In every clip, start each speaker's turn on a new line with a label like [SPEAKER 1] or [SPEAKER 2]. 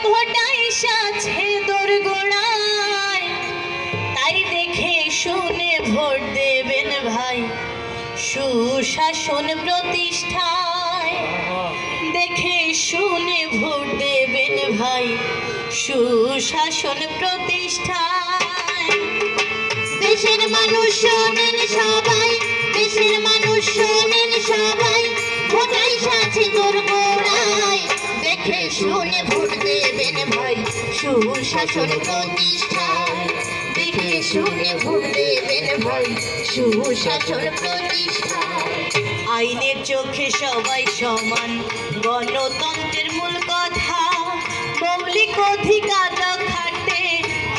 [SPEAKER 1] ভোটাই সাছে দোরগোড়ায়, তাই দেখে শুনে ভোট দেবেন ভাই সুশাসন প্রতিষ্ঠায়। দেখে শুনে ভোট দেবেন ভাই সুশাসন প্রতিষ্ঠায়। দেশের মানুষ শোনেন সবাই, দেশের মানুষ শোনেন সবাই, ভোটাই সাছে দোরগোড়ায়, দেখে শুনে ভোট দেবেন ভাই সুশাসন প্রতিষ্ঠায়। দেখে শুনে ভোট দেবেন ভাই সুশাসন প্রতিষ্ঠায়। আইনের চোখে সবাই সমান, গণতন্ত্রের মূল কথা, মৌলিক অধিকার রক্ষার্থে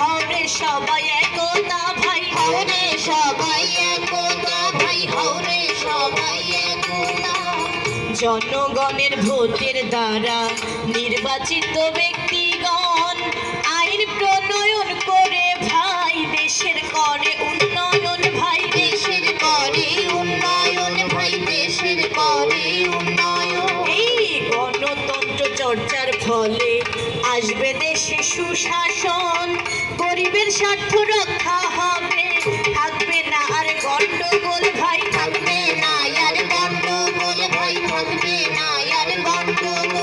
[SPEAKER 1] হরে সবাই একতা ভাই, হরে সবাই একতা ভাই, হরে সবাই একতা। জনগণের ভোটের দ্বারা নির্বাচিত ব্যক্তিগণ আইন প্রণয়ন করে ভাই দেশের করে উন্নয়ন ভাই, দেশের করে উন্নয়ন ভাই, দেশের করে উন্নয়ন। এই গণতন্ত্র চর্চার ফলে আসবে দেশে সুশাসন, গরিবের স্বার্থ রক্ষা হবে, থাকবে না আর গন্ডগোল ভাই, থাকবে না আর গন্ডগোল ভাই, থাকবে না আর গন্ডগোল।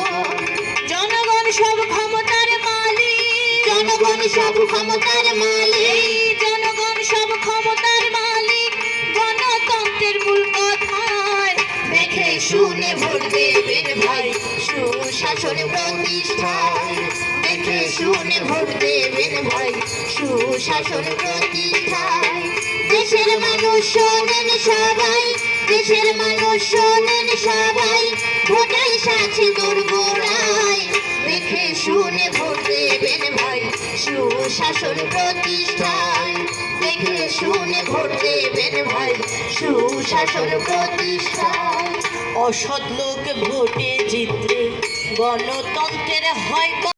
[SPEAKER 1] জনগণ সব ক্ষমতার মালিক, জনগণ সব ক্ষমতার মালিক, জনগণ সব ক্ষমতার মালিক, গণতন্ত্রের মূল কথায় দেখে শুনে ভোট দেবেন ভাই সুশাসন প্রতিষ্ঠায়। দেখে শুনে ভোট দেবেন ভাই সুশাসন প্রতিষ্ঠায়। দেশের মানুষ শোনেন সবাই, দেশের মানুষ শোনেন সবাই, ভোটাই সাছে দোরগোড়ায়, দেখে শুনে ভোট দেবেন ভাই সুশাসন প্রতিষ্ঠায়। দেখে শুনে ভোট দেবেন ভাই সুশাসন প্রতিষ্ঠায়। অসৎ লোক ভোটে জিতলে গণতন্ত্রের হয়